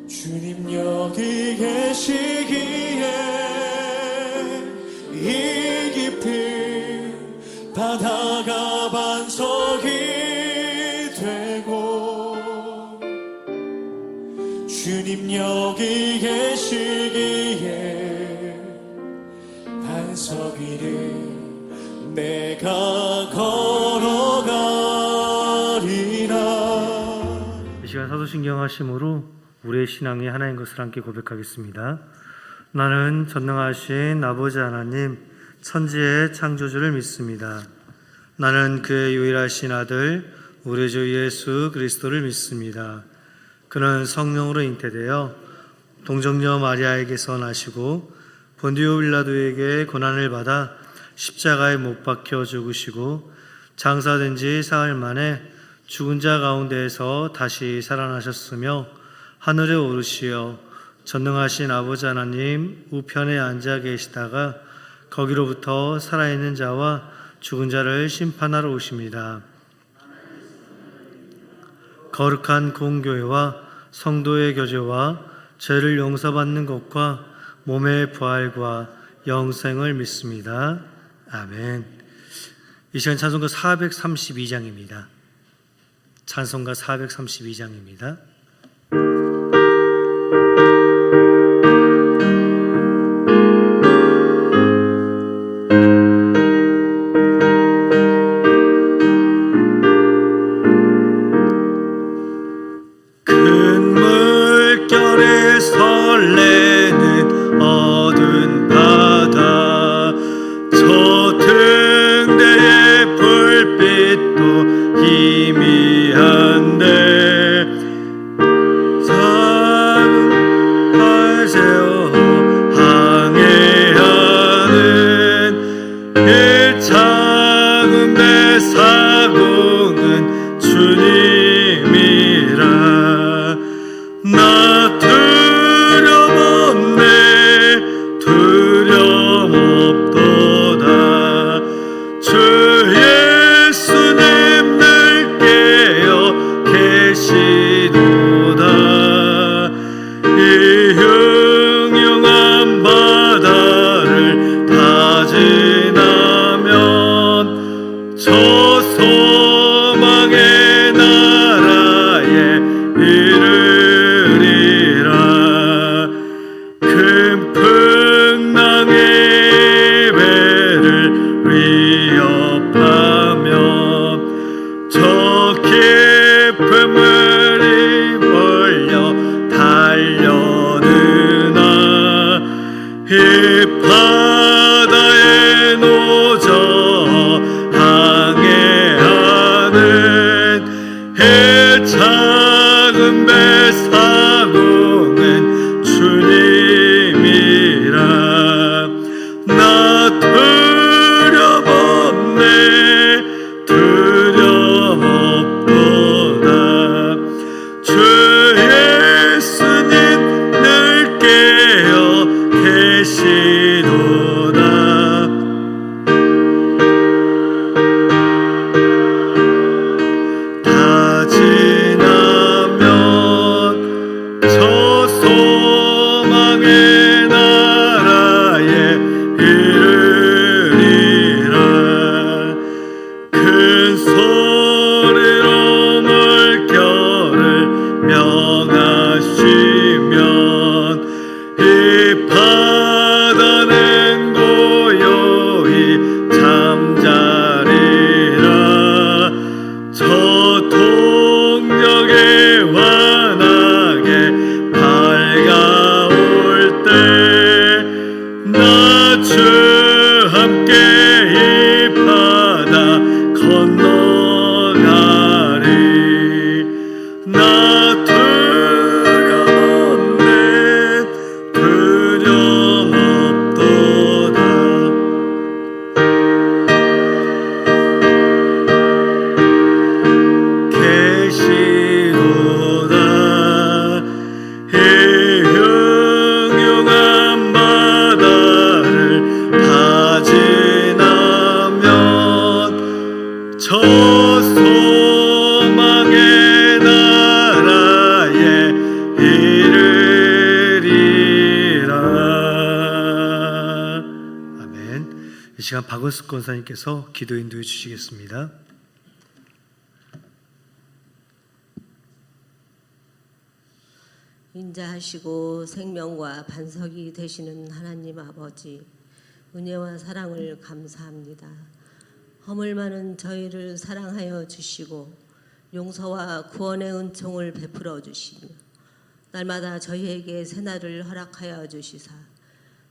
주님 여기 계시기에 이 깊이 바다가 반석이 되고, 주님 여기 계시기에 반석 위를 내가 걸어가리라. 이 시간 사도신경 하심으로 우리의 신앙이 하나인 것을 함께 고백하겠습니다. 나는 전능하신 아버지 하나님, 천지의 창조주를 믿습니다. 나는 그의 유일하신 아들 우리 주 예수 그리스도를 믿습니다. 그는 성령으로 잉태되어 동정녀 마리아에게서 나시고 본디오 빌라도에게 고난을 받아 십자가에 못 박혀 죽으시고 장사된 지 사흘 만에 죽은 자 가운데에서 다시 살아나셨으며 하늘에 오르시어 전능하신 아버지 하나님 우편에 앉아 계시다가 거기로부터 살아있는 자와 죽은 자를 심판하러 오십니다. 거룩한 공교회와 성도의 교제와 죄를 용서받는 것과 몸의 부활과 영생을 믿습니다. 아멘. 이 시간 찬송가 432장입니다. 찬송가 432장입니다. 설레는 어두운 바다, 저 등대의 불빛도 희미한데 상을 세워 항해하는 일창은 배 사고는 주님이라. 나 두려움없도다. 주 예수님 늘 깨어 계시도다. 이 흉흉한 바다를 다 지나면 저 소망의 나라에 이르리라. 큰 풍랑의 배를 위협하며 저 깊은 물이 벌려 달려드나 이 바다에 노져 항해하는 해창은 배 사고는 주님이라. 나 두려움없네, 두려움없도다. 주 예수님 늘 깨어 계시도다. 다 지나면 저 소망의 나라에 이르리라. 큰 소리로 물결을 명하시면 이 바다는 고요히 잠자리라. 저 동력에 환하게 밝아올 때 나 주 함께 이 바다 건너가리. 나 두려움없네, 두려움없도다. 계시도다. 이 흉흉한 바다를 다 지나면 저 소망의 나라에 이르 시간 박은숙 권사님께서 기도 인도해 주시겠습니다. 인자하시고 생명과 반석이 되시는 하나님 아버지, 은혜와 사랑을 감사합니다. 허물 많은 저희를 사랑하여 주시고 용서와 구원의 은총을 베풀어 주시며 날마다 저희에게 새날을 허락하여 주시사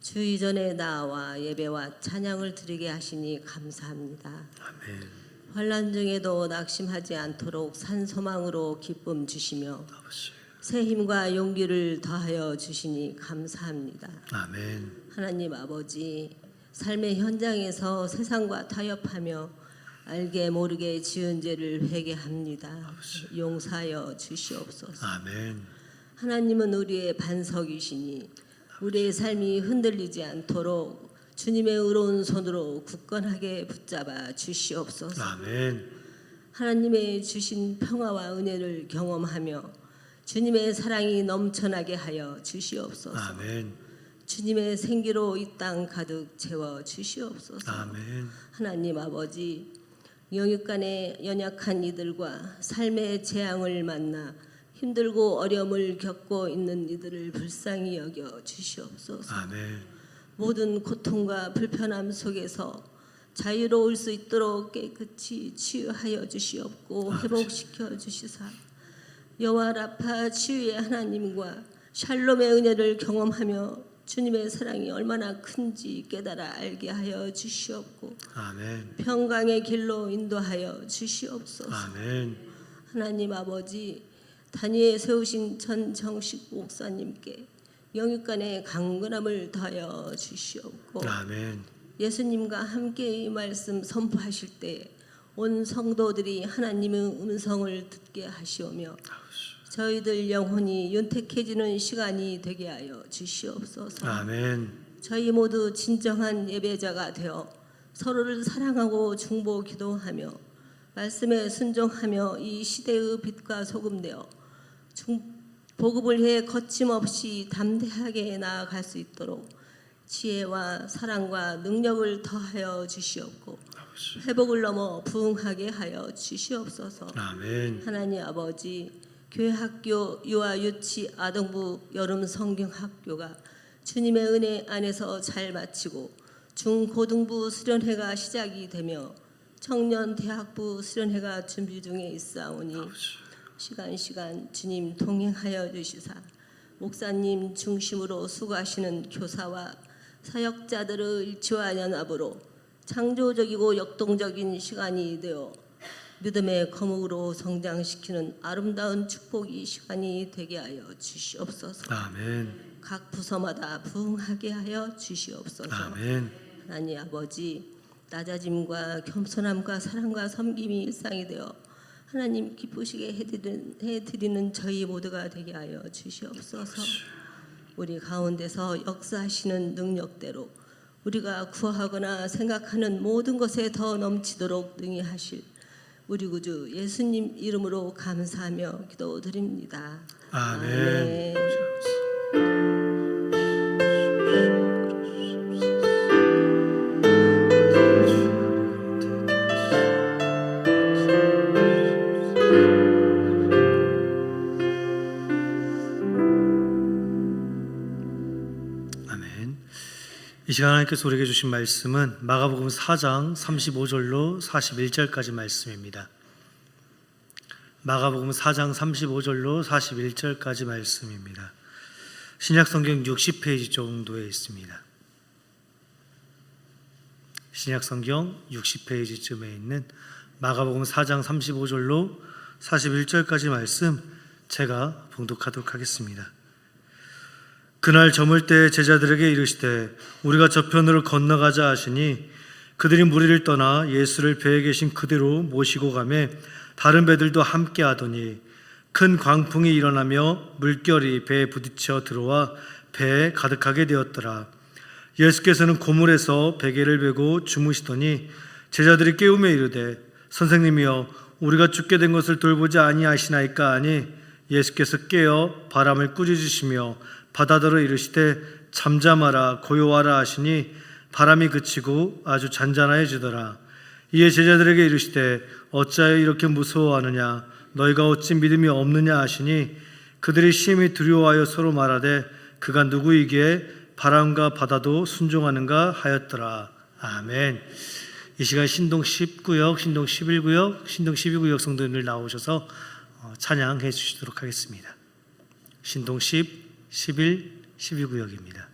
주 이전에 나와 예배와 찬양을 드리게 하시니 감사합니다. 아멘. 환난 중에도 낙심하지 않도록 산소망으로 기쁨 주시며 아버지. 새 힘과 용기를 더하여 주시니 감사합니다. 아멘. 하나님 아버지, 삶의 현장에서 세상과 타협하며 알게 모르게 지은 죄를 회개합니다. 용서하여 주시옵소서. 아멘. 하나님은 우리의 반석이시니 우리의 삶이 흔들리지 않도록 주님의 의로운 손으로 굳건하게 붙잡아 주시옵소서. 아멘. 하나님의 주신 평화와 은혜를 경험하며 주님의 사랑이 넘쳐나게 하여 주시옵소서. 아멘. 주님의 생기로 이 땅 가득 채워 주시옵소서. 아멘. 하나님 아버지, 영육간에 연약한 이들과 삶의 재앙을 만나 힘들고 어려움을 겪고 있는 이들을 불쌍히 여겨 주시옵소서. 아멘. 모든 고통과 불편함 속에서 자유로울 수 있도록 깨끗이 치유하여 주시옵고 회복시켜 주시사 여호와 라파 치유의 하나님과 샬롬의 은혜를 경험하며 주님의 사랑이 얼마나 큰지 깨달아 알게 하여 주시옵고 아멘. 평강의 길로 인도하여 주시옵소서. 아멘. 하나님 아버지, 단위에 세우신 전정식 목사님께 영육간의 강건함을 더하여 주시옵고 아멘. 예수님과 함께 이 말씀 선포하실 때 온 성도들이 하나님의 음성을 듣게 하시오며 저희들 영혼이 윤택해지는 시간이 되게 하여 주시옵소서. 아멘. 저희 모두 진정한 예배자가 되어 서로를 사랑하고 중보 기도하며 말씀에 순종하며 이 시대의 빛과 소금 되어 복음을 해 거침없이 담대하게 나아갈 수 있도록 지혜와 사랑과 능력을 더하여 주시옵고 회복을 넘어 부흥하게 하여 주시옵소서. 아멘. 하나님 아버지, 교회 학교, 유아 유치 아동부 여름 성경 학교가 주님의 은혜 안에서 잘 마치고 중고등부 수련회가 시작이 되며 청년 대학부 수련회가 준비 중에 있사오니 시간 주님 동행하여 주시사 목사님 중심으로 수고하시는 교사와 사역자들의 일치와 연합으로 창조적이고 역동적인 시간이 되어 믿음의 거목으로 성장시키는 아름다운 축복이 시간이 되게 하여 주시옵소서. 아멘. 각 부서마다 부흥하게 하여 주시옵소서. 아멘. 하나님 아버지, 낮아짐과 겸손함과 사랑과 섬김이 일상이 되어 하나님 기쁘시게 해드리는 저희 모두가 되게 하여 주시옵소서. 우리 가운데서 역사하시는 능력대로 우리가 구하거나 생각하는 모든 것에 더 넘치도록 능히 하실 우리 구주 예수님 이름으로 감사하며 기도드립니다. 아멘. 아멘. 이 시간 하나님께서 우리에게 주신 말씀은 마가복음 4장 35절로 41절까지 말씀입니다. 마가복음 4장 35절로 41절까지 말씀입니다. 신약성경 60페이지 정도에 있습니다. 신약성경 60페이지쯤에 있는 마가복음 4장 35절로 41절까지 말씀 제가 봉독하도록 하겠습니다. 그날 저물 때 제자들에게 이르시되 우리가 저편으로 건너가자 하시니 그들이 무리를 떠나 예수를 배에 계신 그대로 모시고 가매 다른 배들도 함께 하더니 큰 광풍이 일어나며 물결이 배에 부딪혀 들어와 배에 가득하게 되었더라. 예수께서는 고물에서 베개를 베고 주무시더니 제자들이 깨우며 이르되 선생님이여 우리가 죽게 된 것을 돌보지 아니하시나이까 하니 예수께서 깨어 바람을 꾸짖으시며 바다더러 이르시되 잠잠하라 고요하라 하시니 바람이 그치고 아주 잔잔해지더라. 이에 제자들에게 이르시되 어찌하여 이렇게 무서워하느냐 너희가 어찌 믿음이 없느냐 하시니 그들이 심히 두려워하여 서로 말하되 그가 누구이기에 바람과 바다도 순종하는가 하였더라. 아멘. 이 시간 신동 10구역, 신동 11구역, 신동 12구역 성도님들 나오셔서 찬양해 주시도록 하겠습니다. 신동 10, 11, 12구역입니다.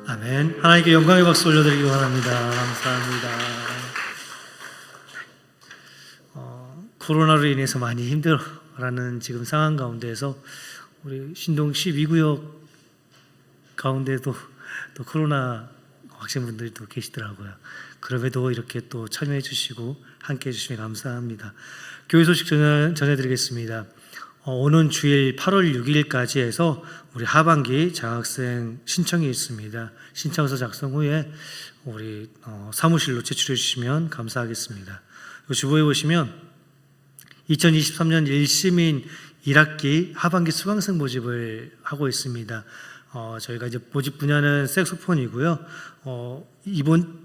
아멘. 하나님께 영광의 박수 올려드리기 원합니다. 감사합니다. 코로나로 인해서 많이 힘들어라는 지금 상황 가운데에서 우리 신동 12구역 가운데도 또 코로나 확진분들이 또 계시더라고요. 그럼에도 이렇게 또 참여해 주시고 함께 해 주시면 감사합니다. 교회 소식 전해드리겠습니다. 오는 주일 8월 6일까지 해서 우리 하반기 장학생 신청이 있습니다. 신청서 작성 후에 우리 사무실로 제출해 주시면 감사하겠습니다. 주보에 보시면 2023년 1시민 1학기 하반기 수강생 모집을 하고 있습니다. 저희가 이제 모집 분야는 색소폰이고요. 이번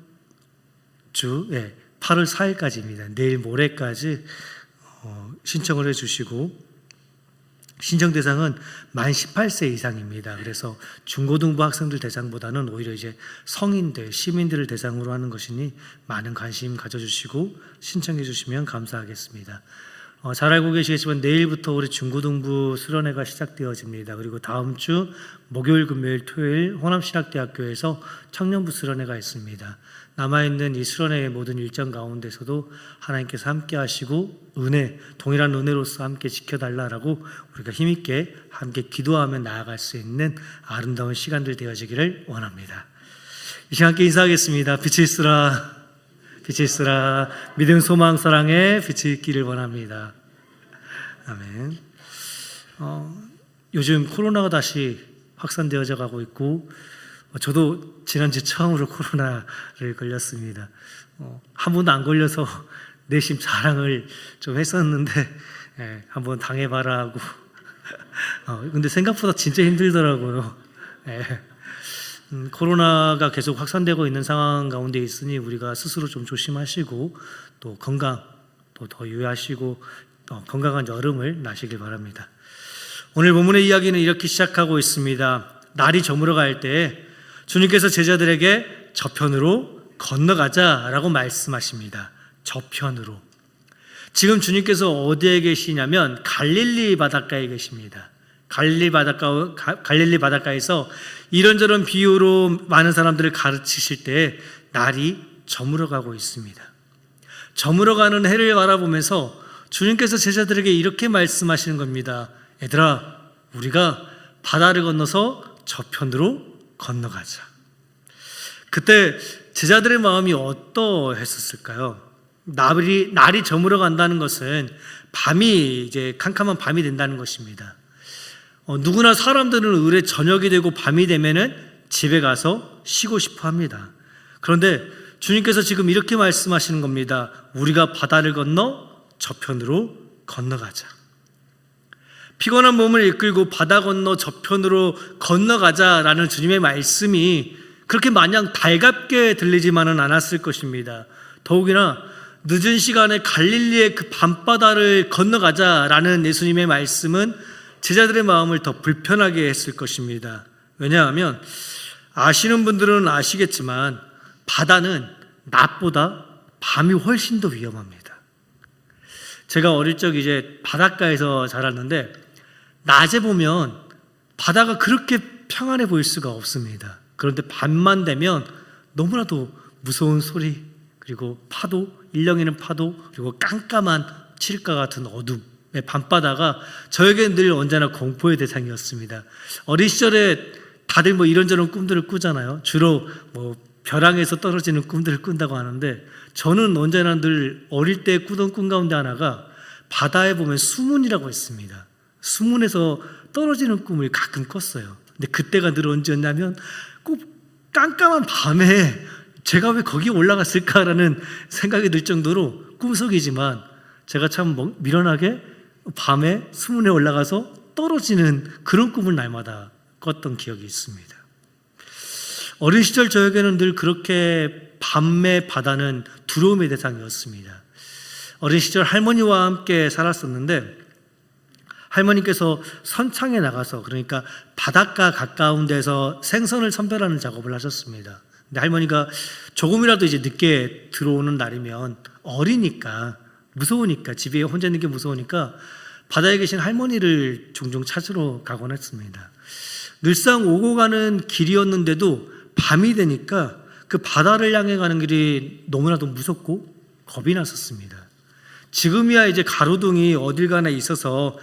주 8월 4일까지입니다. 내일 모레까지 신청을 해주시고 신청 대상은 만 18세 이상입니다. 그래서 중고등부 학생들 대상보다는 오히려 이제 성인들, 시민들을 대상으로 하는 것이니 많은 관심 가져주시고 신청해 주시면 감사하겠습니다. 잘 알고 계시겠지만 내일부터 우리 중고등부 수련회가 시작되어집니다. 그리고 다음 주 목요일, 금요일, 토요일 호남신학대학교에서 청년부 수련회가 있습니다. 남아있는 이 수련회의 모든 일정 가운데서도 하나님께서 함께 하시고 동일한 은혜로서 함께 지켜달라고 우리가 힘있게 함께 기도하며 나아갈 수 있는 아름다운 시간들 되어지기를 원합니다. 이 시간 함께 인사하겠습니다. 빛을 쓰라 빛이 있으라. 믿음, 소망, 사랑의 빛이 있기를 원합니다. 아멘. 요즘 코로나가 다시 확산되어져 가고 있고, 저도 지난주 처음으로 코로나를 걸렸습니다. 한 번도 안 걸려서 내심 자랑을 좀 했었는데, 한번 당해봐라 하고. 근데 생각보다 진짜 힘들더라고요. 코로나가 계속 확산되고 있는 상황 가운데 있으니 우리가 스스로 좀 조심하시고, 또 건강 또 더 유의하시고, 건강한 여름을 나시길 바랍니다. 오늘 본문의 이야기는 이렇게 시작하고 있습니다. 날이 저물어 갈 때 주님께서 제자들에게 저편으로 건너가자라고 말씀하십니다. 저편으로. 지금 주님께서 어디에 계시냐면 갈릴리 바닷가에 계십니다. 갈릴리 바닷가에서 이런저런 비유로 많은 사람들을 가르치실 때 날이 저물어 가고 있습니다. 저물어 가는 해를 바라보면서 주님께서 제자들에게 이렇게 말씀하시는 겁니다. 얘들아, 우리가 바다를 건너서 저편으로 건너가자. 그때 제자들의 마음이 어떠했었을까요? 날이 저물어 간다는 것은 밤이 이제 캄캄한 밤이 된다는 것입니다. 누구나 사람들은 을에 저녁이 되고 밤이 되면은 집에 가서 쉬고 싶어 합니다. 그런데 주님께서 지금 이렇게 말씀하시는 겁니다. 우리가 바다를 건너 저편으로 건너가자. 피곤한 몸을 이끌고 바다 건너 저편으로 건너가자라는 주님의 말씀이 그렇게 마냥 달갑게 들리지만은 않았을 것입니다. 더욱이나 늦은 시간에 갈릴리의 그 밤바다를 건너가자라는 예수님의 말씀은 제자들의 마음을 더 불편하게 했을 것입니다. 왜냐하면 아시는 분들은 아시겠지만 바다는 낮보다 밤이 훨씬 더 위험합니다. 제가 어릴 적 이제 바닷가에서 자랐는데 낮에 보면 바다가 그렇게 평안해 보일 수가 없습니다. 그런데 밤만 되면 너무나도 무서운 소리, 그리고 파도, 일렁이는 파도, 그리고 깜깜한 칠흑과 같은 어둠의 밤바다가 저에게는 늘 언제나 공포의 대상이었습니다. 어린 시절에 다들 이런저런 꿈들을 꾸잖아요. 주로 벼랑에서 떨어지는 꿈들을 꾼다고 하는데, 저는 언제나 늘 어릴 때 꾸던 꿈 가운데 하나가 바다에 보면 수문이라고 있습니다. 수문에서 떨어지는 꿈을 가끔 꿨어요. 근데 그때가 늘 언제였냐면 꼭 깜깜한 밤에 제가 왜 거기에 올라갔을까라는 생각이 들 정도로 꿈속이지만 제가 참 미련하게 밤에 수문에 올라가서 떨어지는 그런 꿈을 날마다 꿨던 기억이 있습니다. 어린 시절 저에게는 늘 그렇게 밤의 바다는 두려움의 대상이었습니다. 어린 시절 할머니와 함께 살았었는데 할머니께서 선창에 나가서, 그러니까 바닷가 가까운 데서 생선을 선별하는 작업을 하셨습니다. 근데 할머니가 조금이라도 이제 늦게 들어오는 날이면 어리니까 무서우니까, 집에 혼자 있는 게 무서우니까 바다에 계신 할머니를 종종 찾으러 가곤 했습니다. 늘상 오고 가는 길이었는데도 밤이 되니까 그 바다를 향해 가는 길이 너무나도 무섭고 겁이 났었습니다. 지금이야 이제 가로등이 어딜 가나 있어서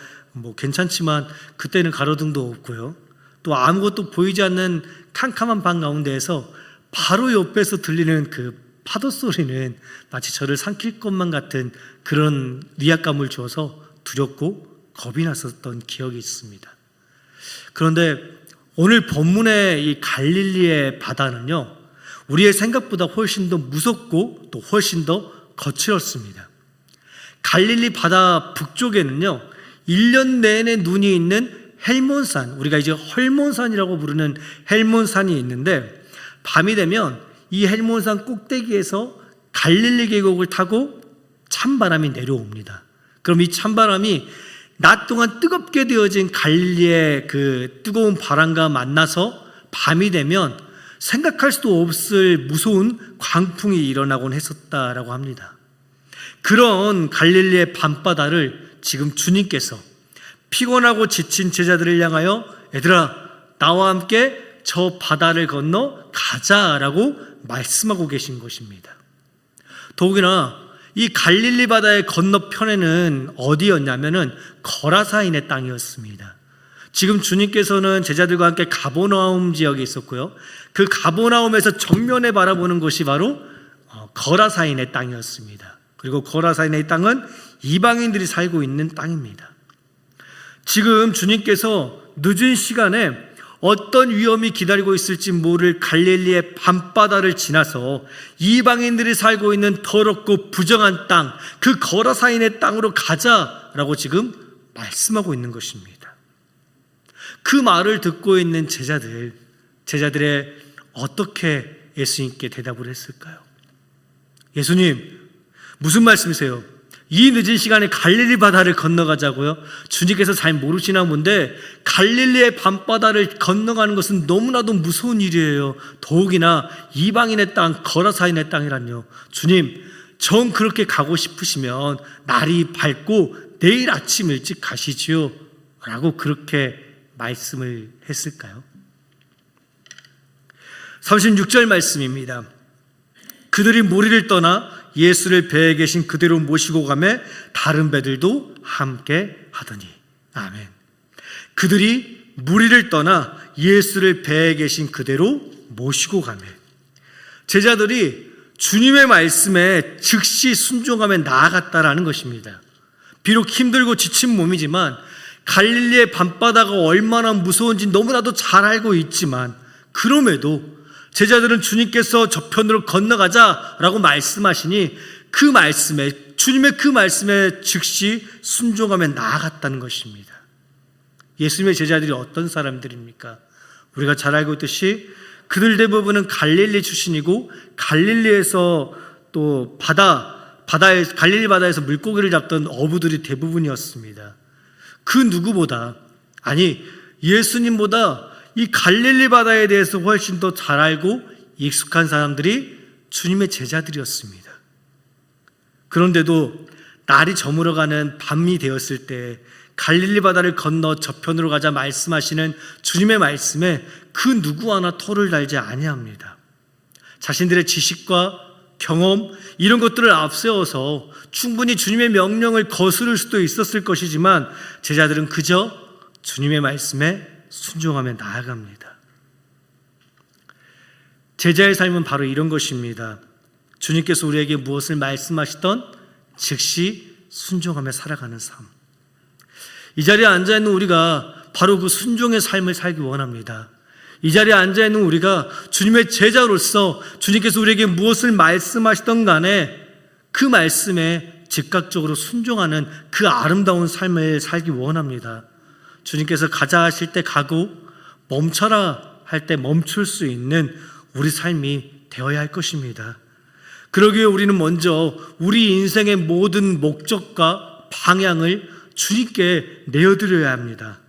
괜찮지만 그때는 가로등도 없고요. 또 아무것도 보이지 않는 캄캄한 방 가운데에서 바로 옆에서 들리는 그 파도 소리는 마치 저를 삼킬 것만 같은 그런 위압감을 주어서 두렵고 겁이 났었던 기억이 있습니다. 그런데 오늘 본문의 이 갈릴리의 바다는요, 우리의 생각보다 훨씬 더 무섭고 또 훨씬 더 거칠었습니다. 갈릴리 바다 북쪽에는요 1년 내내 눈이 있는 헬몬산, 우리가 이제 헐몬산이라고 부르는 헬몬산이 있는데, 밤이 되면 이 헬몬산 꼭대기에서 갈릴리 계곡을 타고 찬바람이 내려옵니다. 그럼 이 찬바람이 낮 동안 뜨겁게 되어진 갈릴리의 그 뜨거운 바람과 만나서 밤이 되면 생각할 수도 없을 무서운 광풍이 일어나곤 했었다라고 합니다. 그런 갈릴리의 밤바다를 지금 주님께서 피곤하고 지친 제자들을 향하여 얘들아, 나와 함께 저 바다를 건너 가자라고 말씀하고 계신 것입니다. 더욱이나 이 갈릴리 바다의 건너편에는 어디였냐면은 거라사인의 땅이었습니다. 지금 주님께서는 제자들과 함께 가버나움 지역에 있었고요. 그 가버나움에서 정면에 바라보는 곳이 바로 거라사인의 땅이었습니다. 그리고 거라사인의 땅은 이방인들이 살고 있는 땅입니다. 지금 주님께서 늦은 시간에 어떤 위험이 기다리고 있을지 모를 갈릴리의 밤바다를 지나서 이방인들이 살고 있는 더럽고 부정한 땅, 그 거라사인의 땅으로 가자라고 지금 말씀하고 있는 것입니다. 그 말을 듣고 있는 제자들의 어떻게 예수님께 대답을 했을까요? 예수님, 무슨 말씀이세요? 이 늦은 시간에 갈릴리 바다를 건너가자고요? 주님께서 잘 모르시나 본데 갈릴리의 밤바다를 건너가는 것은 너무나도 무서운 일이에요. 더욱이나 이방인의 땅, 거라사인의 땅이란요. 주님, 정 그렇게 가고 싶으시면 날이 밝고 내일 아침 일찍 가시지요 라고 그렇게 말씀을 했을까요? 36절 말씀입니다. 그들이 무리를 떠나 예수를 배에 계신 그대로 모시고 가매 다른 배들도 함께 하더니. 아멘. 그들이 무리를 떠나 예수를 배에 계신 그대로 모시고 가매. 제자들이 주님의 말씀에 즉시 순종하며 나아갔다라는 것입니다. 비록 힘들고 지친 몸이지만 갈릴리의 밤바다가 얼마나 무서운지 너무나도 잘 알고 있지만 그럼에도 제자들은 주님께서 저편으로 건너가자라고 말씀하시니 그 말씀에, 주님의 그 말씀에 즉시 순종하며 나아갔다는 것입니다. 예수님의 제자들이 어떤 사람들입니까? 우리가 잘 알고 있듯이 그들 대부분은 갈릴리 출신이고 갈릴리에서 또 갈릴리 바다에서 물고기를 잡던 어부들이 대부분이었습니다. 그 누구보다, 아니 예수님보다 이 갈릴리 바다에 대해서 훨씬 더 잘 알고 익숙한 사람들이 주님의 제자들이었습니다. 그런데도 날이 저물어가는 밤이 되었을 때 갈릴리 바다를 건너 저편으로 가자 말씀하시는 주님의 말씀에 그 누구 하나 토를 달지 아니합니다. 자신들의 지식과 경험 이런 것들을 앞세워서 충분히 주님의 명령을 거스를 수도 있었을 것이지만 제자들은 그저 주님의 말씀에 순종하며 나아갑니다. 제자의 삶은 바로 이런 것입니다. 주님께서 우리에게 무엇을 말씀하시던 즉시 순종하며 살아가는 삶. 이 자리에 앉아있는 우리가 바로 그 순종의 삶을 살기 원합니다. 이 자리에 앉아있는 우리가 주님의 제자로서 주님께서 우리에게 무엇을 말씀하시던 간에 그 말씀에 즉각적으로 순종하는 그 아름다운 삶을 살기 원합니다. 주님께서 가자 하실 때 가고 멈춰라 할 때 멈출 수 있는 우리 삶이 되어야 할 것입니다. 그러기에 우리는 먼저 우리 인생의 모든 목적과 방향을 주님께 내어드려야 합니다.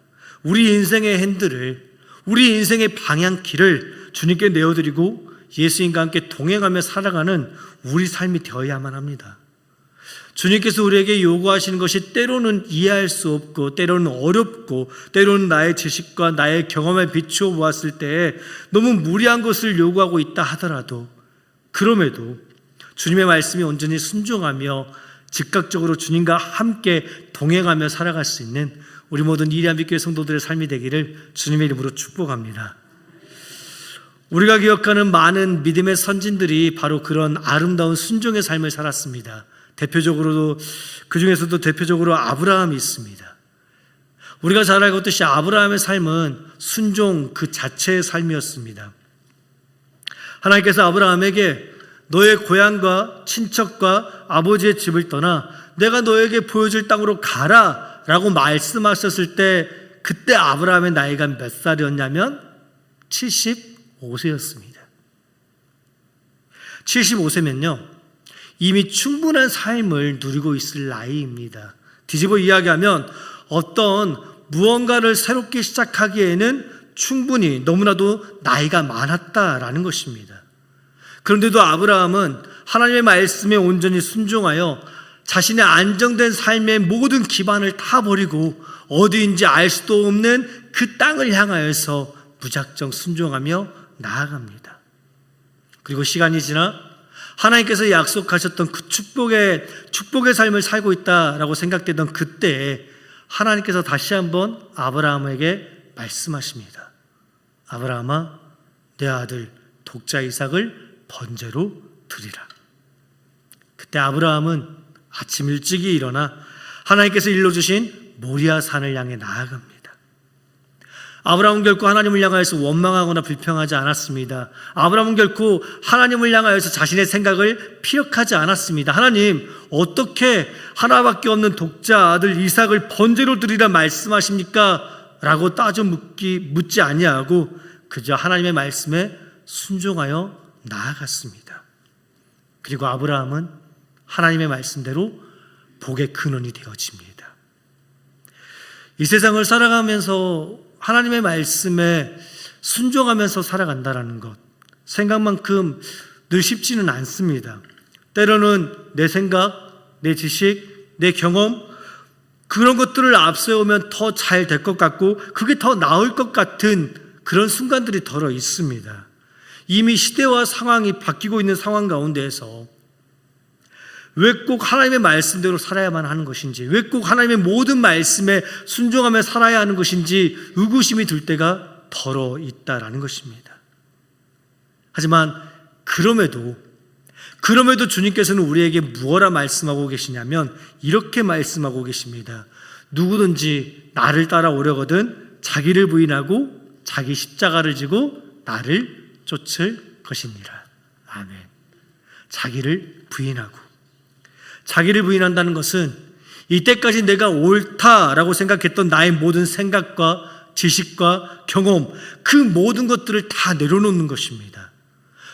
우리 인생의 핸들을, 우리 인생의 방향키를 주님께 내어드리고 예수님과 함께 동행하며 살아가는 우리 삶이 되어야만 합니다. 주님께서 우리에게 요구하시는 것이 때로는 이해할 수 없고 때로는 어렵고 때로는 나의 지식과 나의 경험에 비추어 보았을 때 너무 무리한 것을 요구하고 있다 하더라도 그럼에도 주님의 말씀이 온전히 순종하며 즉각적으로 주님과 함께 동행하며 살아갈 수 있는 우리 모든 이리한빛교회 성도들의 삶이 되기를 주님의 이름으로 축복합니다. 우리가 기억하는 많은 믿음의 선진들이 바로 그런 아름다운 순종의 삶을 살았습니다. 그 중에서도 대표적으로 아브라함이 있습니다. 우리가 잘 알고 있듯이 아브라함의 삶은 순종 그 자체의 삶이었습니다. 하나님께서 아브라함에게 너의 고향과 친척과 아버지의 집을 떠나 내가 너에게 보여줄 땅으로 가라 라고 말씀하셨을 때 그때 아브라함의 나이가 몇 살이었냐면 75세였습니다. 75세면요 이미 충분한 삶을 누리고 있을 나이입니다. 뒤집어 이야기하면 어떤 무언가를 새롭게 시작하기에는 충분히 너무나도 나이가 많았다라는 것입니다. 그런데도 아브라함은 하나님의 말씀에 온전히 순종하여 자신의 안정된 삶의 모든 기반을 다 버리고 어디인지 알 수도 없는 그 땅을 향하여서 무작정 순종하며 나아갑니다. 그리고 시간이 지나 하나님께서 약속하셨던 그 축복의 삶을 살고 있다라고 생각되던 그때에 하나님께서 다시 한번 아브라함에게 말씀하십니다. 아브라함아, 내 아들 독자 이삭을 번제로 드리라. 그때 아브라함은 아침 일찍이 일어나 하나님께서 일러주신 모리아 산을 향해 나아갑니다. 아브라함은 결코 하나님을 향하여서 원망하거나 불평하지 않았습니다. 아브라함은 결코 하나님을 향하여서 자신의 생각을 피력하지 않았습니다. 하나님, 어떻게 하나밖에 없는 독자 아들 이삭을 번제로 드리라 말씀하십니까? 라고 묻지 아니하고 그저 하나님의 말씀에 순종하여 나아갔습니다. 그리고 아브라함은 하나님의 말씀대로 복의 근원이 되어집니다. 이 세상을 살아가면서 하나님의 말씀에 순종하면서 살아간다는 것, 생각만큼 늘 쉽지는 않습니다. 때로는 내 생각, 내 지식, 내 경험, 그런 것들을 앞세우면 더 잘 될 것 같고 그게 더 나을 것 같은 그런 순간들이 덜어 있습니다. 이미 시대와 상황이 바뀌고 있는 상황 가운데에서 왜 꼭 하나님의 말씀대로 살아야만 하는 것인지, 왜 꼭 하나님의 모든 말씀에 순종하며 살아야 하는 것인지 의구심이 들 때가 덜어 있다라는 것입니다. 하지만 그럼에도 주님께서는 우리에게 무엇라 말씀하고 계시냐면 이렇게 말씀하고 계십니다. 누구든지 나를 따라오려거든 자기를 부인하고 자기 십자가를 지고 나를 쫓을 것이니라. 아멘. 자기를 부인한다는 것은 이때까지 내가 옳다라고 생각했던 나의 모든 생각과 지식과 경험, 그 모든 것들을 다 내려놓는 것입니다.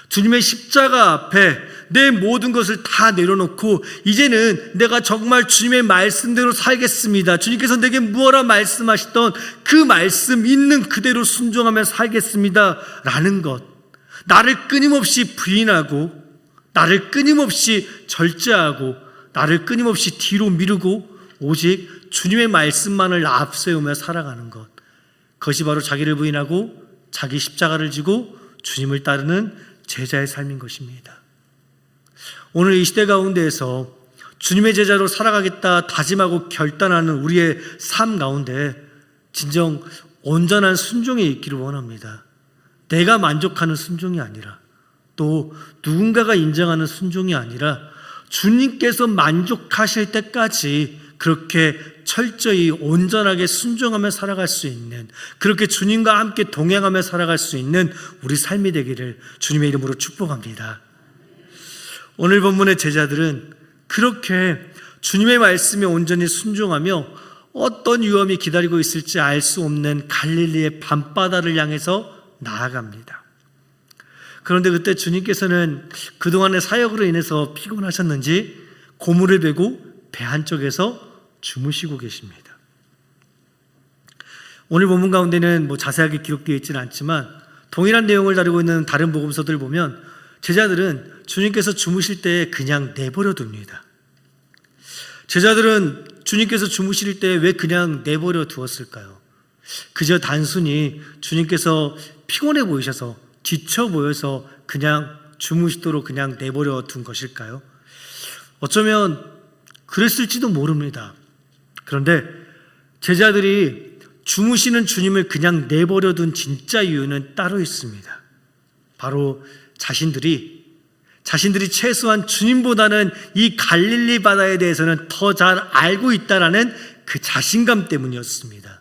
주님의 십자가 앞에 내 모든 것을 다 내려놓고 이제는 내가 정말 주님의 말씀대로 살겠습니다. 주님께서 내게 무엇라 말씀하시던 그 말씀 있는 그대로 순종하며 살겠습니다 라는 것, 나를 끊임없이 부인하고 나를 끊임없이 절제하고 나를 끊임없이 뒤로 미루고 오직 주님의 말씀만을 앞세우며 살아가는 것, 그것이 바로 자기를 부인하고 자기 십자가를 지고 주님을 따르는 제자의 삶인 것입니다. 오늘 이 시대 가운데에서 주님의 제자로 살아가겠다 다짐하고 결단하는 우리의 삶 가운데 진정 온전한 순종이 있기를 원합니다. 내가 만족하는 순종이 아니라, 또 누군가가 인정하는 순종이 아니라 주님께서 만족하실 때까지 그렇게 철저히 온전하게 순종하며 살아갈 수 있는, 그렇게 주님과 함께 동행하며 살아갈 수 있는 우리 삶이 되기를 주님의 이름으로 축복합니다. 오늘 본문의 제자들은 그렇게 주님의 말씀에 온전히 순종하며 어떤 위험이 기다리고 있을지 알 수 없는 갈릴리의 밤바다를 향해서 나아갑니다. 그런데 그때 주님께서는 그동안의 사역으로 인해서 피곤하셨는지 고물을 베고 배 한쪽에서 주무시고 계십니다. 오늘 본문 가운데는 자세하게 기록되어 있지는 않지만 동일한 내용을 다루고 있는 다른 복음서들을 보면 제자들은 주님께서 주무실 때 그냥 내버려 둡니다. 제자들은 주님께서 주무실 때 왜 그냥 내버려 두었을까요? 그저 단순히 주님께서 피곤해 보이셔서, 지쳐 보여서 그냥 주무시도록 그냥 내버려 둔 것일까요? 어쩌면 그랬을지도 모릅니다. 그런데 제자들이 주무시는 주님을 그냥 내버려 둔 진짜 이유는 따로 있습니다. 바로 자신들이 최소한 주님보다는 이 갈릴리 바다에 대해서는 더 잘 알고 있다라는 그 자신감 때문이었습니다.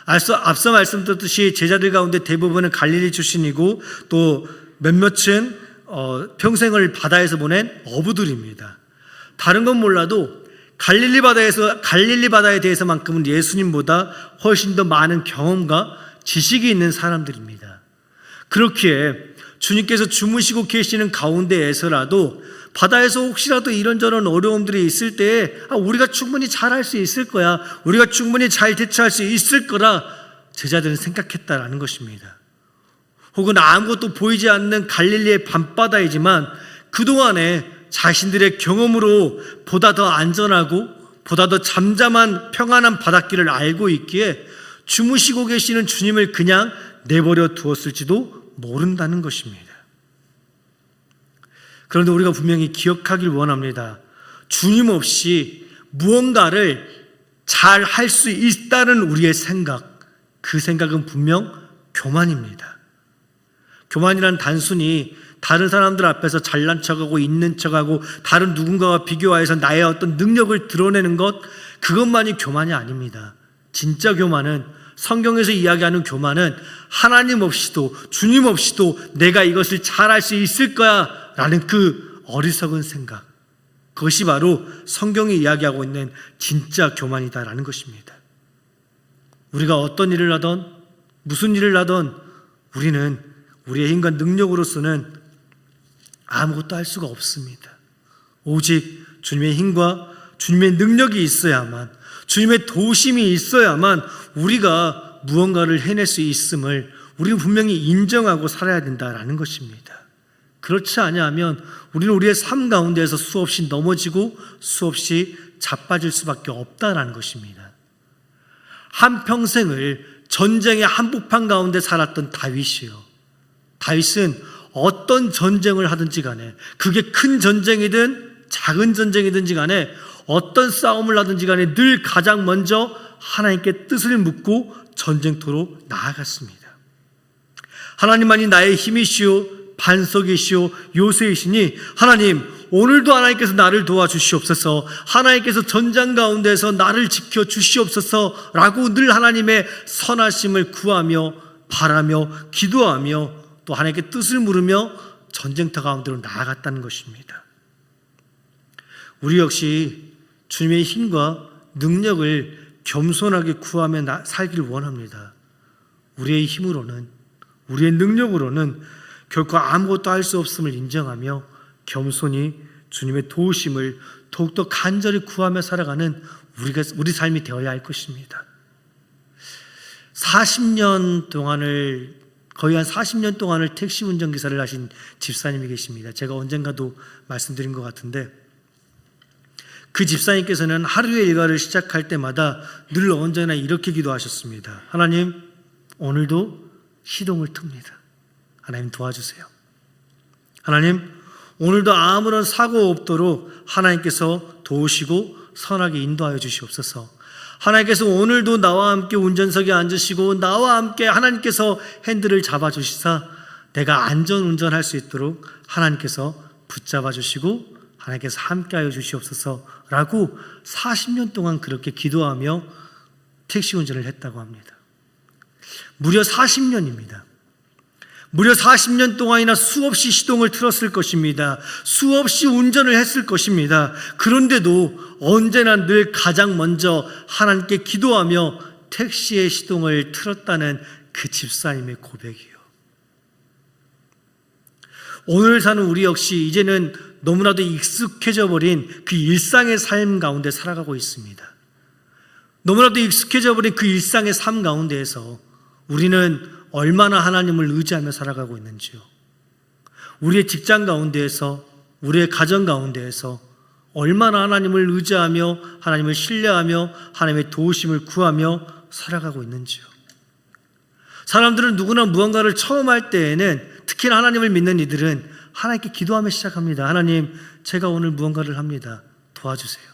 앞서 말씀드렸듯이 제자들 가운데 대부분은 갈릴리 출신이고 또 몇몇은 평생을 바다에서 보낸 어부들입니다. 다른 건 몰라도 갈릴리 바다에 대해서만큼은 예수님보다 훨씬 더 많은 경험과 지식이 있는 사람들입니다. 그렇기에 주님께서 주무시고 계시는 가운데에서라도 바다에서 혹시라도 이런저런 어려움들이 있을 때에 우리가 충분히 잘할 수 있을 거야, 우리가 충분히 잘 대처할 수 있을 거라 제자들은 생각했다라는 것입니다. 혹은 아무것도 보이지 않는 갈릴리의 밤바다이지만 그동안에 자신들의 경험으로 보다 더 안전하고 보다 더 잠잠한 평안한 바닷길을 알고 있기에 주무시고 계시는 주님을 그냥 내버려 두었을지도 모른다는 것입니다. 그런데 우리가 분명히 기억하길 원합니다. 주님 없이 무언가를 잘 할 수 있다는 우리의 생각, 그 생각은 분명 교만입니다. 교만이란 단순히 다른 사람들 앞에서 잘난 척하고 있는 척하고 다른 누군가와 비교하여서 나의 어떤 능력을 드러내는 것, 그것만이 교만이 아닙니다. 진짜 교만은, 성경에서 이야기하는 교만은 하나님 없이도 주님 없이도 내가 이것을 잘할 수 있을 거야 라는 그 어리석은 생각, 그것이 바로 성경이 이야기하고 있는 진짜 교만이다라는 것입니다. 우리가 어떤 일을 하던 무슨 일을 하던 우리는 우리의 힘과 능력으로서는 아무것도 할 수가 없습니다. 오직 주님의 힘과 주님의 능력이 있어야만, 주님의 도우심이 있어야만 우리가 무언가를 해낼 수 있음을 우리는 분명히 인정하고 살아야 된다라는 것입니다. 그렇지 아니하면 우리는 우리의 삶 가운데에서 수없이 넘어지고 수없이 자빠질 수밖에 없다라는 것입니다. 한평생을 전쟁의 한복판 가운데 살았던 다윗이요, 다윗은 어떤 전쟁을 하든지 간에, 그게 큰 전쟁이든 작은 전쟁이든지 간에 어떤 싸움을 하든지 간에 늘 가장 먼저 하나님께 뜻을 묻고 전쟁터로 나아갔습니다. 하나님만이 나의 힘이시오 반석이시오 요새이시니 하나님, 오늘도 하나님께서 나를 도와주시옵소서, 하나님께서 전장 가운데서 나를 지켜주시옵소서 라고 늘 하나님의 선하심을 구하며 바라며 기도하며 또 하나님께 뜻을 물으며 전쟁터 가운데로 나아갔다는 것입니다. 우리 역시 주님의 힘과 능력을 겸손하게 구하며 살기를 원합니다. 우리의 힘으로는, 우리의 능력으로는 결코 아무것도 할 수 없음을 인정하며 겸손히 주님의 도우심을 더욱더 간절히 구하며 살아가는 우리 삶이 되어야 할 것입니다. 40년 동안을, 거의 한 40년 동안을 택시 운전기사를 하신 집사님이 계십니다. 제가 언젠가도 말씀드린 것 같은데, 그 집사님께서는 하루의 일과를 시작할 때마다 늘 언제나 이렇게 기도하셨습니다. 하나님, 오늘도 시동을 틉니다. 하나님 도와주세요. 하나님, 오늘도 아무런 사고 없도록 하나님께서 도우시고 선하게 인도하여 주시옵소서. 하나님께서 오늘도 나와 함께 운전석에 앉으시고 나와 함께 하나님께서 핸들을 잡아주시사 내가 안전 운전할 수 있도록 하나님께서 붙잡아 주시고 하나님께서 함께하여 주시옵소서라고 40년 동안 그렇게 기도하며 택시 운전을 했다고 합니다. 무려 40년입니다. 무려 40년 동안이나 수없이 시동을 틀었을 것입니다. 수없이 운전을 했을 것입니다. 그런데도 언제나 늘 가장 먼저 하나님께 기도하며 택시의 시동을 틀었다는 그 집사님의 고백이요. 오늘 사는 우리 역시 이제는 너무나도 익숙해져 버린 그 일상의 삶 가운데 살아가고 있습니다. 너무나도 익숙해져 버린 그 일상의 삶 가운데에서 우리는 얼마나 하나님을 의지하며 살아가고 있는지요. 우리의 직장 가운데에서, 우리의 가정 가운데에서 얼마나 하나님을 의지하며 하나님을 신뢰하며 하나님의 도우심을 구하며 살아가고 있는지요. 사람들은 누구나 무언가를 처음 할 때에는, 특히나 하나님을 믿는 이들은 하나님께 기도하며 시작합니다. 하나님, 제가 오늘 무언가를 합니다. 도와주세요.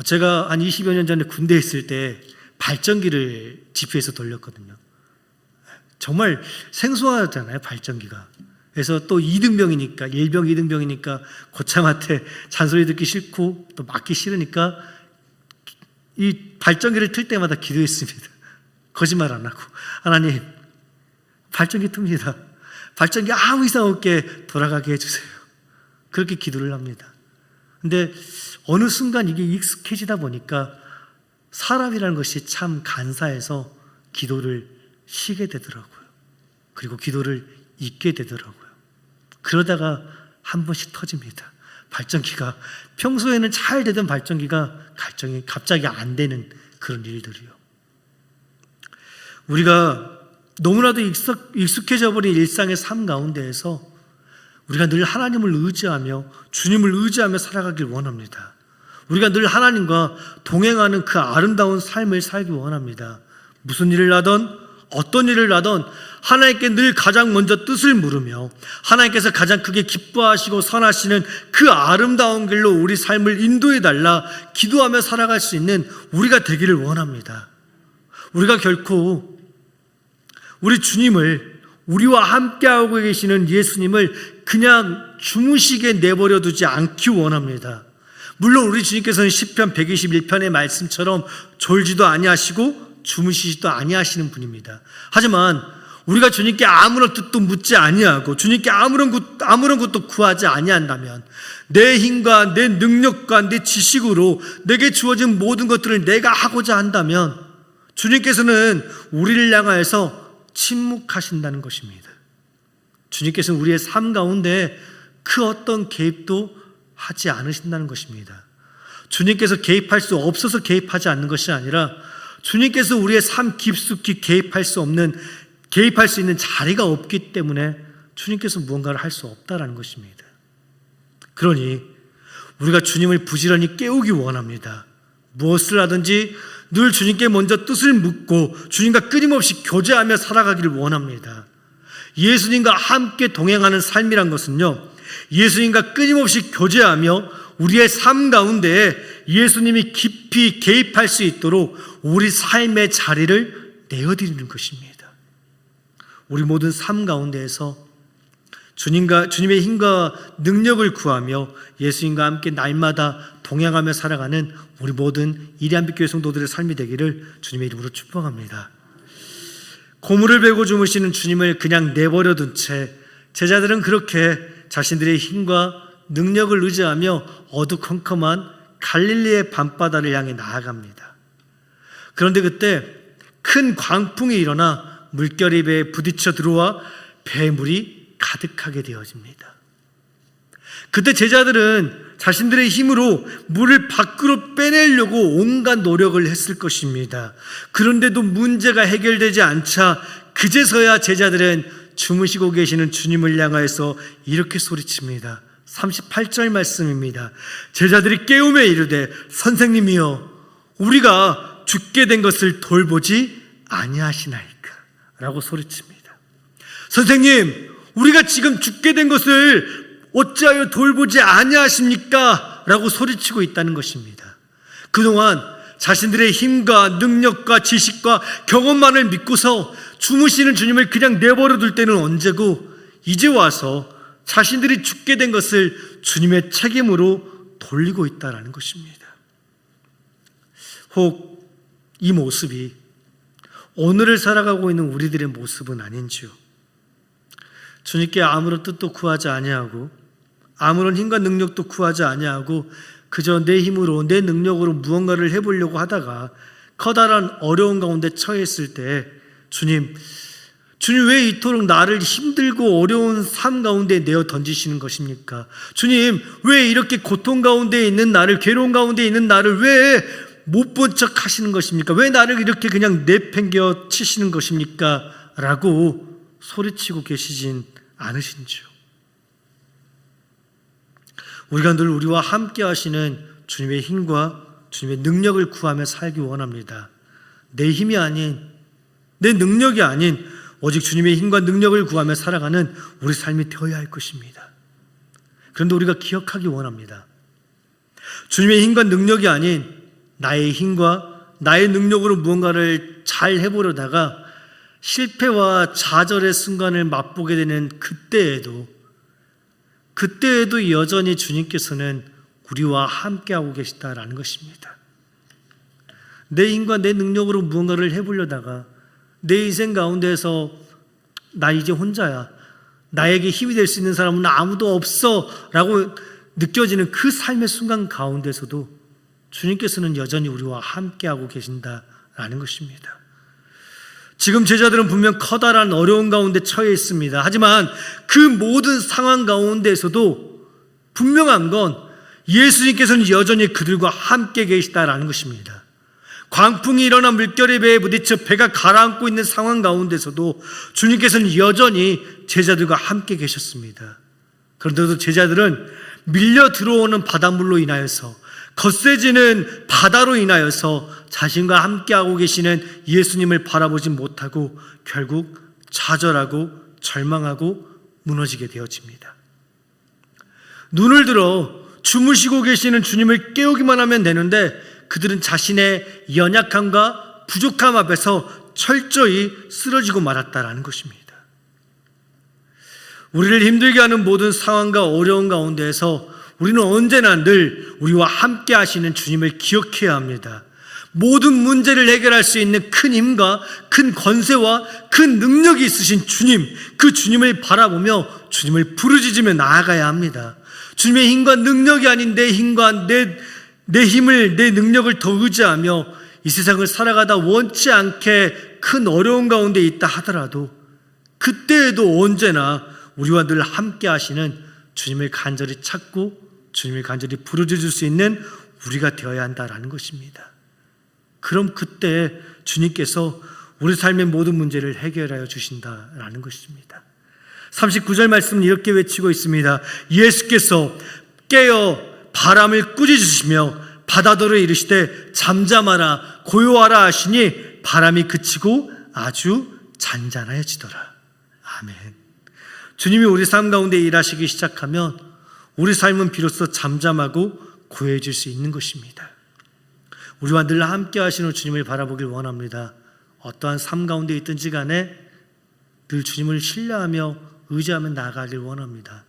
제가 한 20여 년 전에 군대에 있을 때 발전기를 지피에서 돌렸거든요. 정말 생소하잖아요, 발전기가. 그래서 또 2등병이니까, 일병 2등병이니까 고참한테 잔소리 듣기 싫고 또 맞기 싫으니까 이 발전기를 틀 때마다 기도했습니다. 거짓말 안 하고. 하나님, 발전기 틉니다. 발전기 아무 이상 없게 돌아가게 해주세요. 그렇게 기도를 합니다. 근데 어느 순간 이게 익숙해지다 보니까 사람이라는 것이 참 간사해서 기도를 쉬게 되더라고요. 그리고 기도를 잊게 되더라고요. 그러다가 한 번씩 터집니다. 발전기가, 평소에는 잘 되던 발전기가 갑자기 안 되는 그런 일들이요. 우리가 너무나도 익숙해져 버린 일상의 삶 가운데에서 우리가 늘 하나님을 의지하며 주님을 의지하며 살아가길 원합니다. 우리가 늘 하나님과 동행하는 그 아름다운 삶을 살기 원합니다. 무슨 일을 하던 어떤 일을 하던 하나님께 늘 가장 먼저 뜻을 물으며 하나님께서 가장 크게 기뻐하시고 선하시는 그 아름다운 길로 우리 삶을 인도해 달라 기도하며 살아갈 수 있는 우리가 되기를 원합니다. 우리가 결코 우리 주님을 우리와 함께하고 계시는 예수님을 그냥 주무시게 내버려 두지 않기 원합니다. 물론 우리 주님께서는 시편 121편의 말씀처럼 졸지도 아니하시고 주무시지도 아니하시는 분입니다. 하지만 우리가 주님께 아무런 뜻도 묻지 아니하고 주님께 아무런 것도 구하지 아니한다면 내 힘과 내 능력과 내 지식으로 내게 주어진 모든 것들을 내가 하고자 한다면 주님께서는 우리를 향하여서 침묵하신다는 것입니다. 주님께서는 우리의 삶 가운데 그 어떤 개입도 하지 않으신다는 것입니다. 주님께서 개입할 수 없어서 개입하지 않는 것이 아니라 주님께서 우리의 삶 깊숙이 개입할 수 있는 자리가 없기 때문에 주님께서 무언가를 할 수 없다라는 것입니다. 그러니 우리가 주님을 부지런히 깨우기 원합니다. 무엇을 하든지 늘 주님께 먼저 뜻을 묻고 주님과 끊임없이 교제하며 살아가기를 원합니다. 예수님과 함께 동행하는 삶이란 것은요, 예수님과 끊임없이 교제하며 우리의 삶 가운데 예수님이 깊이 개입할 수 있도록 우리 삶의 자리를 내어드리는 것입니다. 우리 모든 삶 가운데에서 주님의 힘과 능력을 구하며 예수님과 함께 날마다 동행하며 살아가는 우리 모든 이리한빛교회 성도들의 삶이 되기를 주님의 이름으로 축복합니다. 고물을 베고 주무시는 주님을 그냥 내버려 둔 채 제자들은 그렇게 자신들의 힘과 능력을 의지하며 어두컴컴한 갈릴리의 밤바다를 향해 나아갑니다. 그런데 그때 큰 광풍이 일어나 물결이 배에 부딪혀 들어와 배물이 가득하게 되어집니다. 그때 제자들은 자신들의 힘으로 물을 밖으로 빼내려고 온갖 노력을 했을 것입니다. 그런데도 문제가 해결되지 않자 그제서야 제자들은 주무시고 계시는 주님을 향하여서 이렇게 소리칩니다. 38절 말씀입니다. 제자들이 깨우며 이르되 선생님이여 우리가 죽게 된 것을 돌보지 아니하시나이까 라고 소리칩니다. 선생님, 우리가 지금 죽게 된 것을 어찌하여 돌보지 아니하십니까? 라고 소리치고 있다는 것입니다. 그동안 자신들의 힘과 능력과 지식과 경험만을 믿고서 주무시는 주님을 그냥 내버려 둘 때는 언제고 이제 와서 자신들이 죽게 된 것을 주님의 책임으로 돌리고 있다는 것입니다. 혹 이 모습이 오늘을 살아가고 있는 우리들의 모습은 아닌지요? 주님께 아무런 뜻도 구하지 아니하고 아무런 힘과 능력도 구하지 아니하고 그저 내 힘으로 내 능력으로 무언가를 해보려고 하다가 커다란 어려운 가운데 처했을 때 주님 왜 이토록 나를 힘들고 어려운 삶 가운데 내어 던지시는 것입니까? 주님, 왜 이렇게 고통 가운데 있는 나를, 괴로운 가운데 있는 나를 왜 못 본 척 하시는 것입니까? 왜 나를 이렇게 그냥 내팽겨 치시는 것입니까? 라고 소리치고 계시진 않으신지요? 우리가 늘 우리와 함께 하시는 주님의 힘과 주님의 능력을 구하며 살기 원합니다. 내 힘이 아닌, 내 능력이 아닌 오직 주님의 힘과 능력을 구하며 살아가는 우리 삶이 되어야 할 것입니다. 그런데 우리가 기억하기 원합니다. 주님의 힘과 능력이 아닌 나의 힘과 나의 능력으로 무언가를 잘 해보려다가 실패와 좌절의 순간을 맛보게 되는 그때에도 여전히 주님께서는 우리와 함께하고 계시다라는 것입니다. 내 힘과 내 능력으로 무언가를 해보려다가 내 인생 가운데서 나 이제 혼자야, 나에게 힘이 될 수 있는 사람은 아무도 없어 라고 느껴지는 그 삶의 순간 가운데서도 주님께서는 여전히 우리와 함께하고 계신다라는 것입니다. 지금 제자들은 분명 커다란 어려운 가운데 처해 있습니다. 하지만 그 모든 상황 가운데서도 분명한 건 예수님께서는 여전히 그들과 함께 계시다라는 것입니다. 광풍이 일어나 물결의 배에 부딪혀 배가 가라앉고 있는 상황 가운데서도 주님께서는 여전히 제자들과 함께 계셨습니다. 그런데도 제자들은 밀려 들어오는 바닷물로 인하여서 거세지는 바다로 인하여서 자신과 함께하고 계시는 예수님을 바라보지 못하고 결국 좌절하고 절망하고 무너지게 되어집니다. 눈을 들어 주무시고 계시는 주님을 깨우기만 하면 되는데 그들은 자신의 연약함과 부족함 앞에서 철저히 쓰러지고 말았다라는 것입니다. 우리를 힘들게 하는 모든 상황과 어려운 가운데에서 우리는 언제나 늘 우리와 함께 하시는 주님을 기억해야 합니다. 모든 문제를 해결할 수 있는 큰 힘과 큰 권세와 큰 능력이 있으신 주님, 그 주님을 바라보며 주님을 부르짖으며 나아가야 합니다. 주님의 힘과 능력이 아닌 내 힘과 내 힘을, 내 능력을 더 의지하며 이 세상을 살아가다 원치 않게 큰 어려운 가운데 있다 하더라도 그때에도 언제나 우리와 늘 함께 하시는 주님을 간절히 찾고 주님을 간절히 부르짖을 수 있는 우리가 되어야 한다라는 것입니다. 그럼 그때 주님께서 우리 삶의 모든 문제를 해결하여 주신다라는 것입니다. 39절 말씀은 이렇게 외치고 있습니다. 예수께서 깨어 바람을 꾸짖으시며 바다더러 이르시되 잠잠하라 고요하라 하시니 바람이 그치고 아주 잔잔해지더라. 아멘. 주님이 우리 삶 가운데 일하시기 시작하면 우리 삶은 비로소 잠잠하고 고요해질 수 있는 것입니다. 우리와 늘 함께 하시는 주님을 바라보길 원합니다. 어떠한 삶 가운데 있든지 간에 늘 주님을 신뢰하며 의지하며 나아가길 원합니다.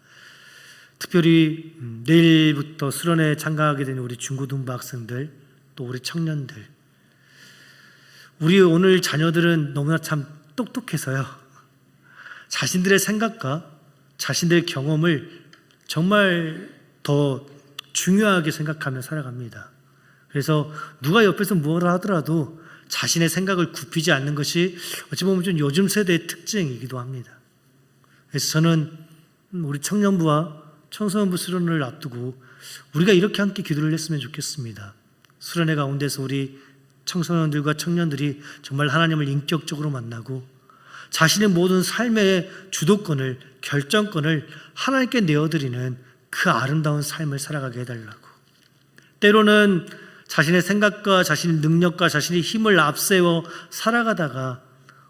특별히 내일부터 수련회에 참가하게 되는 우리 중고등부 학생들, 또 우리 청년들, 우리 오늘 자녀들은 너무나 참 똑똑해서요, 자신들의 생각과 자신들의 경험을 정말 더 중요하게 생각하며 살아갑니다. 그래서 누가 옆에서 무엇을 하더라도 자신의 생각을 굽히지 않는 것이 어찌 보면 좀 요즘 세대의 특징이기도 합니다. 그래서 저는 우리 청년부와 청소년부 수련회를 앞두고 우리가 이렇게 함께 기도를 했으면 좋겠습니다. 수련회 가운데서 우리 청소년들과 청년들이 정말 하나님을 인격적으로 만나고 자신의 모든 삶의 주도권을, 결정권을 하나님께 내어드리는 그 아름다운 삶을 살아가게 해달라고. 때로는 자신의 생각과 자신의 능력과 자신의 힘을 앞세워 살아가다가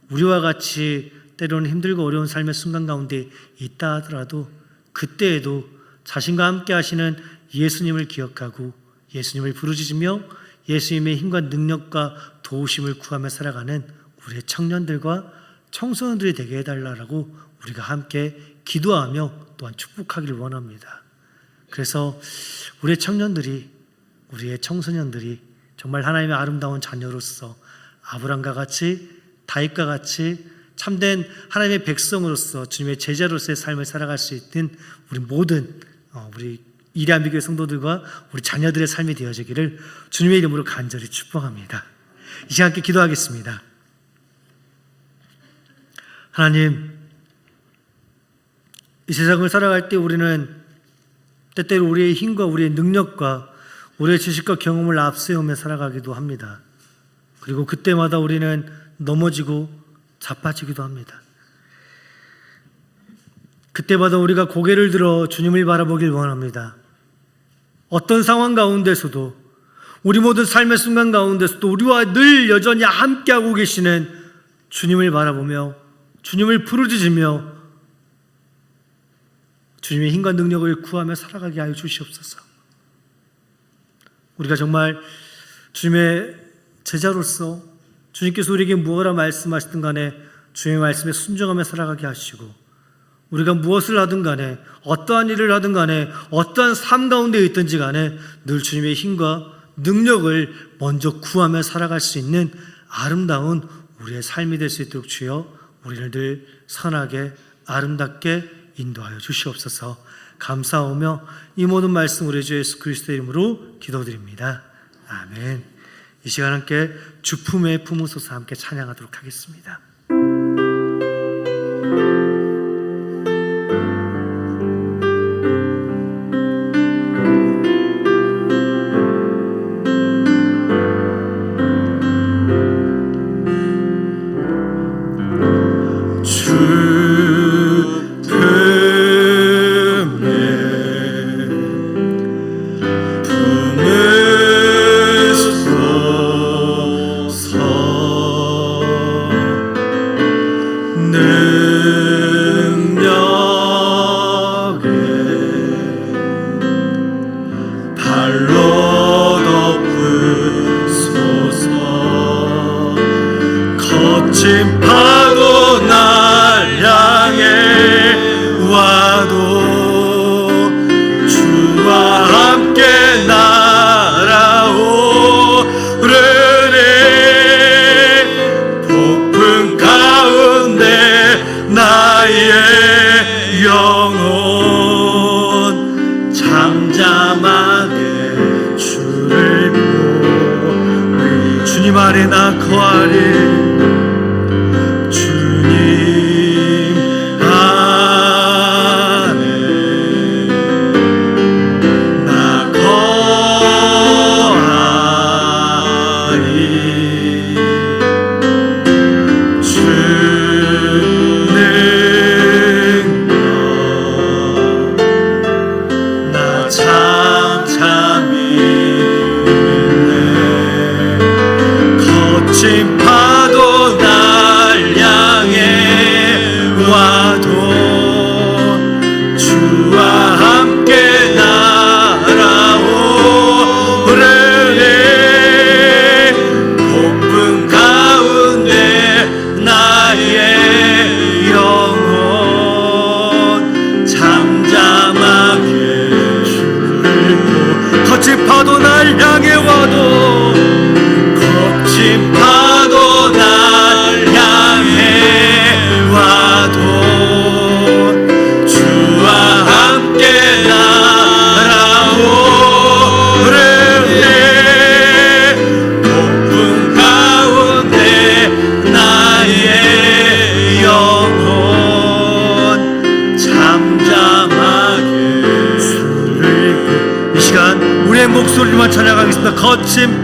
우리와 같이 때로는 힘들고 어려운 삶의 순간 가운데 있다 하더라도 그때에도 자신과 함께 하시는 예수님을 기억하고 예수님을 부르짖으며 예수님의 힘과 능력과 도우심을 구하며 살아가는 우리의 청년들과 청소년들이 되게 해달라고 우리가 함께 기도하며 또한 축복하기를 원합니다. 그래서 우리의 청년들이, 우리의 청소년들이 정말 하나님의 아름다운 자녀로서 아브람과 같이, 다윗과 같이 참된 하나님의 백성으로서 주님의 제자로서의 삶을 살아갈 수 있는 우리 모든 우리 이레한비교회 성도들과 우리 자녀들의 삶이 되어지기를 주님의 이름으로 간절히 축복합니다. 이 시간 함께 기도하겠습니다. 하나님, 이 세상을 살아갈 때 우리는 때때로 우리의 힘과 우리의 능력과 우리의 지식과 경험을 앞세우며 살아가기도 합니다. 그리고 그때마다 우리는 넘어지고 자빠지기도 합니다. 그때마다 우리가 고개를 들어 주님을 바라보길 원합니다. 어떤 상황 가운데서도, 우리 모든 삶의 순간 가운데서도 우리와 늘 여전히 함께하고 계시는 주님을 바라보며 주님을 부르짖으며 주님의 힘과 능력을 구하며 살아가게 하여 주시옵소서. 우리가 정말 주님의 제자로서 주님께서 우리에게 무엇이라 말씀하시든 간에 주님의 말씀에 순종하며 살아가게 하시고, 우리가 무엇을 하든 간에 어떠한 일을 하든 간에 어떠한 삶 가운데 있든지 간에 늘 주님의 힘과 능력을 먼저 구하며 살아갈 수 있는 아름다운 우리의 삶이 될 수 있도록 주여 우리를 늘 선하게 아름답게 인도하여 주시옵소서. 감사하며 이 모든 말씀 우리 주 예수 그리스도의 이름으로 기도드립니다. 아멘. 이 시간 함께 주품에 품으소서 함께 찬양하도록 하겠습니다. 영혼 잠잠하게 주를 보리. 주님 안에 나 거하리. 주님 안에 나 거하리. 나 잠잠히 있네. 거친 파도 날 향해 와도 주와 함께 날아오르네. 폭풍 가운데 나의 영혼 잠잠하게 주를 보. 거친 파도 날 향해 와도 거친 파도 날 향해 와도 주와 함께 날아오르네. 폭풍 가운데 나의 영혼 잠잠하게 주를 보. 이 시간 우리의 목소리만 찬양하겠습니다. 거친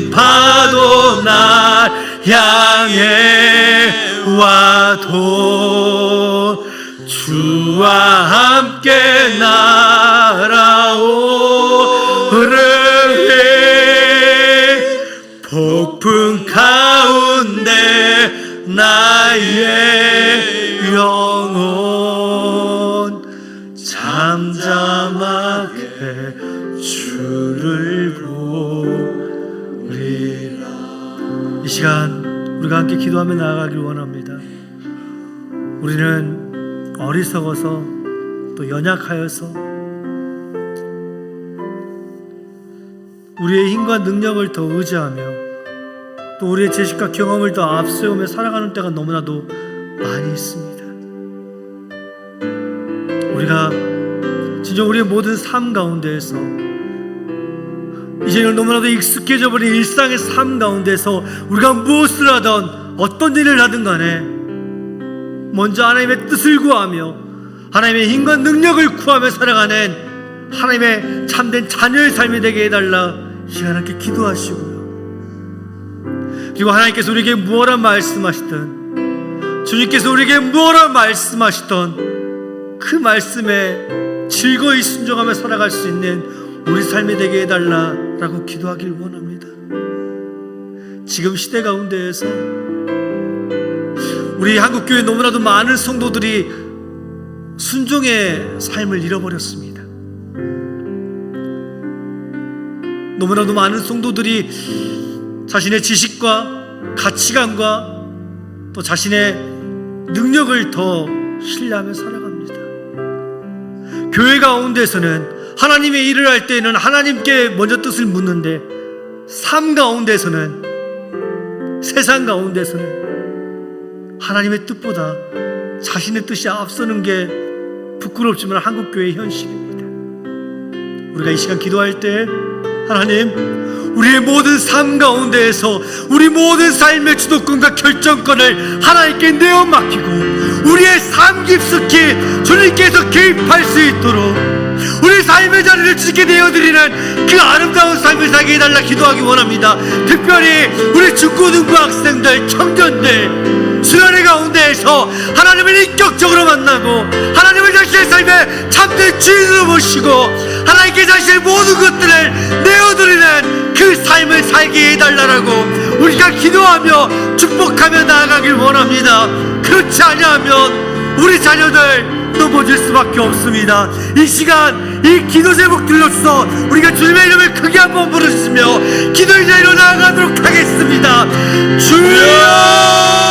파도 날 향해 와도 주와 함께 날아오르네. 폭풍 가운데 나의 영혼 잠잠하게 주를 보리라. 이 시간 우리가 함께 기도하며 나아가길 원합니다. 우리는 어리석어서 또 연약하여서 우리의 힘과 능력을 더 의지하며 또 우리의 지식과 경험을 더 앞세우며 살아가는 때가 너무나도 많이 있습니다. 우리가 진짜 우리의 모든 삶 가운데에서 이제는 너무나도 익숙해져 버린 일상의 삶 가운데서 우리가 무엇을 하든 어떤 일을 하든 간에 먼저 하나님의 뜻을 구하며 하나님의 힘과 능력을 구하며 살아가는 하나님의 참된 자녀의 삶이 되게 해달라 시간 함께 기도하시고요. 그리고 하나님께서 우리에게 무엇라 말씀하시든 주님께서 우리에게 무엇라 말씀하시던 그 말씀에 즐거이 순종하며 살아갈 수 있는 우리 삶이 되게 해달라라고 기도하길 원합니다. 지금 시대 가운데에서 우리 한국교회 너무나도 많은 성도들이 순종의 삶을 잃어버렸습니다. 너무나도 많은 성도들이 자신의 지식과 가치관과 또 자신의 능력을 더 신뢰하며 살아갑니다. 교회 가운데서는 하나님의 일을 할 때는 하나님께 먼저 뜻을 묻는데 삶 가운데서는 세상 가운데서는 하나님의 뜻보다 자신의 뜻이 앞서는 게 부끄럽지만 한국교회의 현실입니다. 우리가 이 시간 기도할 때 하나님, 우리의 모든 삶 가운데에서 우리 모든 삶의 주도권과 결정권을 하나님께 내어 맡기고 우리의 삶 깊숙이 주님께서 개입할 수 있도록 우리 삶의 자리를 주님께 내어드리는 그 아름다운 삶을 살게 해달라 기도하기 원합니다. 특별히 우리 중고등부 학생들, 청년들 수련회 가운데에서 하나님을 인격적으로 만나고 하나님을 자신의 삶의 참된 주인으로 모시고 하나님께 자신의 모든 것들을 내어드리는 그 삶을 살게 해달라고 우리가 기도하며 축복하며 나아가길 원합니다. 그렇지 아니하면 우리 자녀들 넘어질 수밖에 없습니다. 이 시간 이 기도 제목 들려서 우리가 주님의 이름을 크게 한번 부르시며 기도의 자리로 나아가도록 하겠습니다. 주여!